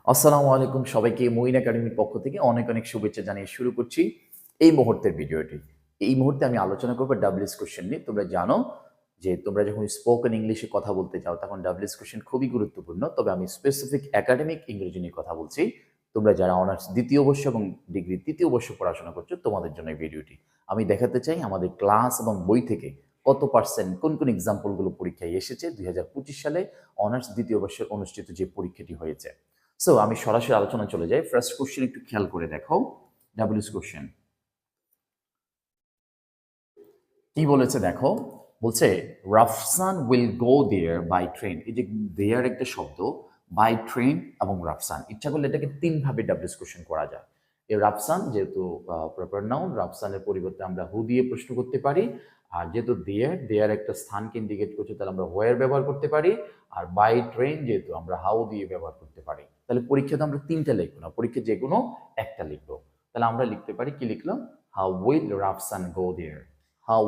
আসসালামু আলাইকুম সবাইকে মুইন একাডেমির পক্ষ থেকে অনেক অনেক শুভেচ্ছা জানিয়ে শুরু করছি এই মুহূর্তের ভিডিওটি। এই মুহূর্তে আমি আলোচনা করব ডাব্লিউএস কোশ্চেন নিয়ে। তোমরা জানো যে তোমরা যখন স্পোকেন ইংলিশে কথা বলতে চাও তখন ডাব্লিউএস কোশ্চেন খুবই গুরুত্বপূর্ণ। তবে আমি স্পেসিফিক একাডেমিক ইংরেজি নিয়ে কথা বলছি। তোমরা যারা অনার্স দ্বিতীয় বর্ষ এবং ডিগ্রি তৃতীয় বর্ষ পড়াশোনা করছো তোমাদের জন্য এই ভিডিওটি। আমি দেখাতে চাই আমাদের ক্লাস এবং বই থেকে কত পার্সেন্ট কোন কোন এক্সাম্পলগুলো পরীক্ষায় এসেছে 2025 সালে অনার্স দ্বিতীয় বর্ষের অনুষ্ঠিত যে পরীক্ষাটি হয়েছে। সো আমি সরাসরি আলোচনা চলে যাই। ফার্স্ট কোশ্চেন একটু খেয়াল করে দেখো। ডাব্লিউএস কোশ্চেন কি বলেছে দেখো। বলছে Rafsan will go there by train. এই যে দেয়ার একটা শব্দ, বাই ট্রেন এবং রাফসান, ইচ্ছা করলে এটাকে তিন ভাবে ডাব্লিউএস কোশ্চেন করা যায়। এই রাফসান যেহেতু প্রপার নাউন, রাফসানের পরিবর্তে আমরা হু দিয়ে প্রশ্ন করতে পারি। আর যেহেতু দেয়ার দেয়ার একটা স্থানকে ইন্ডিকেট করছে, তাহলে আমরা হোয়ার ব্যবহার করতে পারি। আর বাই ট্রেন যেহেতু আমরা হাউ দিয়ে ব্যবহার করতে পারি। তাহলে পরীক্ষাতে আমরা তিনটা লিখবো না, পরীক্ষা যে কোনো একটা লিখবো। তাহলে আমরা লিখতে পারি, কি লিখলাম, how will Rafsan go there. How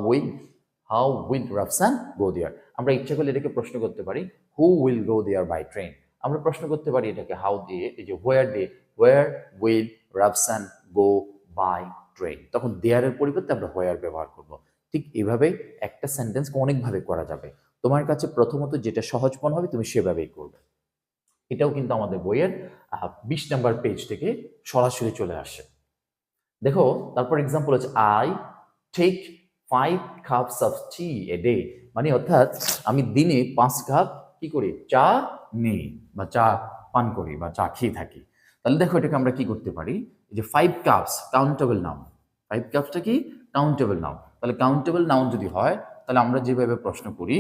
will Rafsan go there. আমরা ইচ্ছা করলে এটাকে প্রশ্ন করতে পারি, who will go there by train. আমরা প্রশ্ন করতে পারি এটাকে হাউ দিয়ে, এই যে হোয়ার দিয়ে, where will Rafsan go by train. তখন দেয়ারের পরিবর্তে আমরা হোয়ার ব্যবহার করব। ঠিক এভাবে একটা সেন্টেন্সকে অনেকভাবে করা যাবে। তোমার কাছে প্রথমত যেটা সহজ মনে হবে তুমি সেভাবেই করবে। এটাও কিন্তু আমাদের বইয়ের 20 নাম্বার পেজ থেকে সরাসরি চলে আসে। দেখো তারপর এক্সাম্পল হচ্ছে I take 5 cups of tea a day. মানে অর্থাৎ আমি দিনে 5 কাপ কি করি, চা নিই বা চা পান করি বা চা খেয়ে থাকি। তাহলে দেখো এটাকে আমরা কি করতে পারি, এই যে 5 কাপস কাউন্টেবল নাউন। 5 কাপসটা কি কাউন্টেবল নাউন। তাহলে কাউন্টেবল নাউন যদি হয় তাহলে আমরা যেভাবে প্রশ্ন করি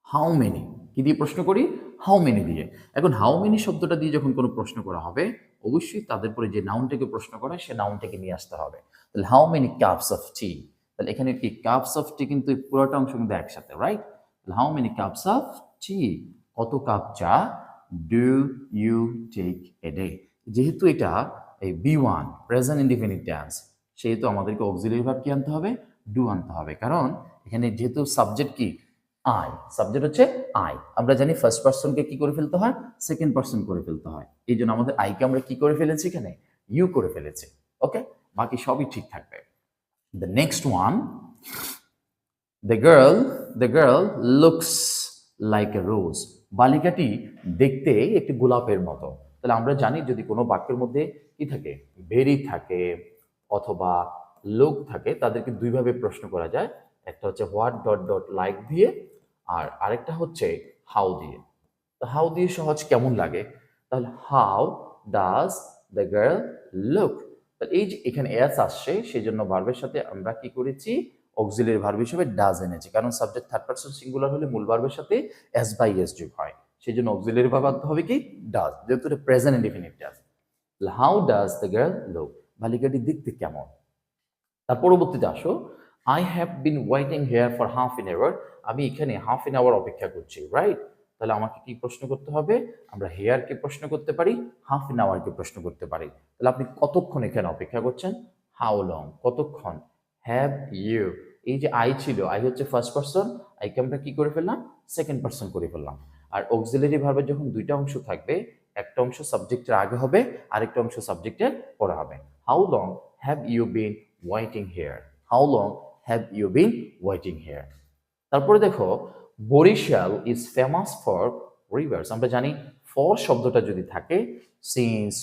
হাউ মেনি, কি দিয়ে প্রশ্ন করি, হাউ মেনি দিয়ে। এখন হাউ মেনি শব্দটা দিয়ে যখন কোনো প্রশ্ন করা হবে অবশ্যই তাদের পরে যে নাউনটাকে প্রশ্ন করা হয় সে নাউনটাকে নিয়ে আসতে হবে। তাহলে হাউ মেনি কাপস অফ টি, তাহলে এখানে কি কাপস অফ টি কিন্তু পুরোটা অংশ কিন্তু একসাথে, রাইট। তাহলে how many cups of tea, কত কাপ চা do you take a day. যেহেতু এটা এই B1 প্রেজেন্ট ইনডিফিনিট টেন্স, সেহেতু আমাদেরকে অক্সিলারি ভার্ব কি আনতে হবে, ডু আনতে হবে। কারণ এখানে যেহেতু সাবজেক্ট কি আই, সাবজেক্ট হচ্ছে আই। আমরা জানি ফার্স্ট পার্সনকে কি করে ফেলতে হয়, সেকেন্ড পার্সন করে ফেলতে হয়। এই জন্য আমাদের আইকে আমরা কি করে ফেলেছি, এখানে ইউ করে ফেলেছি। ওকে, বাকি সবই ঠিক থাকবে। The next one, the girl looks like a rose. বালিকাটি দেখতে একটি গোলাপের মতো। তাহলে আমরা জানি যদি কোনো বাক্যের মধ্যে কি থাকে, ভেরি থাকে অথবা লুক থাকে, তাদেরকে দুইভাবে প্রশ্ন করা যায়। একটা হচ্ছে হোয়াট ডট ডট লাইক দিয়ে, আর আরেকটা হচ্ছে হাউ দিয়ে। তো হাউ দিয়ে সহজ কেমন লাগে, তাহলে how does the girl look. তাহলে এই যে এখানে এস আসছে, সেই জন্য ভার্বের সাথে আমরা কি করেছি, অক্সিলারি ভার্ব হিসেবে ডাজ এনেছি। কারণ সাবজেক্ট থার্ড পারসন সিঙ্গুলার হলে মূল ভার্বের সাথে এস বাই এস যোগ হয়, সেই জন্য অক্সিলারি ভার্ব আনতে হবে কি ডাজ, যেহেতু এটা present indefinite does. How does the girl look, বালিকাটি দেখতে কেমন। তার পরবর্তীতে আসো, I have been waiting here for half an hour. আমি এখানে হাফ এন আওয়ার অপেক্ষা করছি, রাইট। তাহলে আমাকে কি প্রশ্ন করতে হবে, আমরা হেয়ারকে প্রশ্ন করতে পারি, হাফ এন আওয়ারকে প্রশ্ন করতে পারি। তাহলে আপনি কতক্ষণ এখানে অপেক্ষা করছেন, হাউ লং, কতক্ষণ। হ্যাভ ইউ, এই যে আই ছিল, আই হচ্ছে ফার্স্ট পার্সন, আইকে আমরা কি করে ফেললাম, সেকেন্ড পার্সন করে ফেললাম। আর অক্সিলারি ভার্বের যখন দুইটা অংশ থাকবে, একটা অংশ সাবজেক্টের আগে হবে, আরেকটা অংশ সাবজেক্টের পরে হবে। How long have you been waiting here, how long have you been waiting here. তারপরে দেখো, Barishal is famous for rivers. আমরা জানি ফর শব্দটা যদি থাকে, সিন্স,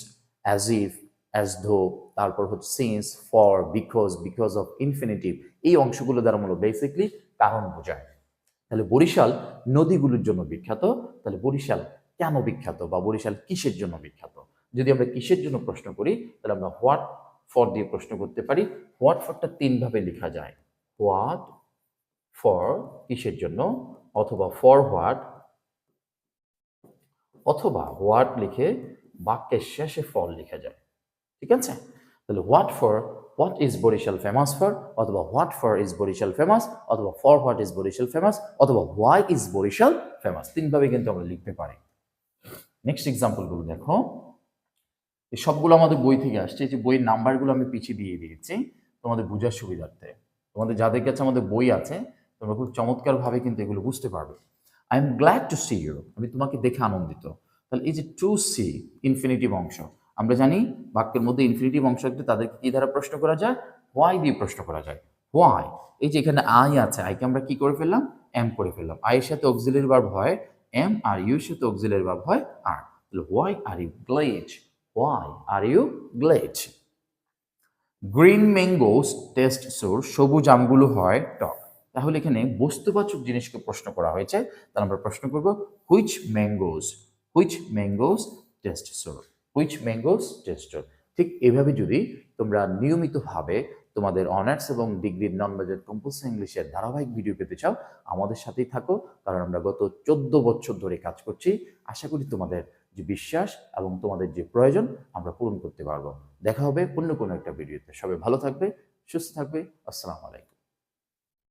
অ্যাজ ইফ, অ্যাজ ধো, তারপর হচ্ছে since, for, because of, infinitive, এই অংশগুলো দ্বারা মূলত বেসিকলি কারণ বোঝায়। তাহলে বরিশাল নদীগুলোর জন্য বিখ্যাত। তাহলে বরিশাল কেন বিখ্যাত বা বরিশাল কিসের জন্য বিখ্যাত। যদি আমরা কিসের জন্য প্রশ্ন করি তাহলে আমরা হোয়াট ফর দিয়ে প্রশ্ন করতে পারি। হোয়াট ফরটা তিন ভাবে লেখা যায়, হোয়াট ফর কিসের জন্য, অথবা ফর হোয়াট, অথবা হোয়াট লিখে বাক্যের শেষে ফর লেখা যায়। ঠিক আছে, তাহলে what is Barishal famous for, অথবা what for is Barishal famous, অথবা for what is Barishal famous, অথবা হোয়াই ইজ বরিশাল ফেমাস। তিনভাবে কিন্তু আমরা লিখতে পারি। নেক্সট এক্সাম্পলগুলো দেখো, এই সবগুলো আমাদের বই থেকে আসছে। যে বইয়ের নাম্বারগুলো আমি পিছিয়ে দিয়ে দিয়েছি তোমাদের বোঝার সুবিধার্থে। তোমাদের যাদের কাছে আমাদের বই আছে তোমরা খুব চমৎকারভাবে কিন্তু এগুলো বুঝতে পারবে। I am glad to see you, আমি তোমাকে দেখে আনন্দিত। তাহলে এই যে টু সি ইনফিনিটিভ অংশ, আমরা জানি বাক্যের মধ্যে ইনফিনিটিভ অংশ থাকলে তাদেরকে কি দ্বারা প্রশ্ন করা যায়? হোয়াই দিয়ে প্রশ্ন করা যায়। হোয়াই, এই যে এখানে আই আছে, আইকে আমরা কি করে ফেললাম? এম করে ফেললাম। আই এর সাথে অক্সিলারি ভার্ব হয় এম, আর ইউ এর সাথে অক্সিলারি ভার্ব হয় আর। তাহলে why are you glad? Why are you glad? Green mangoes taste sour, সবুজ আমগুলো হয় টক। তাহলে এখানে বস্তুবাচক জিনিসকে প্রশ্ন করা হয়েছে, তাহলে আমরা প্রশ্ন করব which mangoes taste sour, which mangoes taste sour. ঠিক এভাবে যদি তোমরা নিয়মিতভাবে তোমাদের অনার্স এবং ডিগ্রির নন মেজর কম্পালসারি ইংলিশের ধারাবাহিক ভিডিও পেতে চাও, আমাদের সাথেই থাকো, কারণ আমরা গত 14 বছর ধরে কাজ করছি। আশা করি তোমাদের যে বিশ্বাস এবং তোমাদের যে প্রয়োজন আমরা পূরণ করতে পারবো। দেখা হবে অন্য কোনো একটা ভিডিওতে। সবাই ভালো থাকবে, সুস্থ থাকবে। আসসালামু আলাইকুম।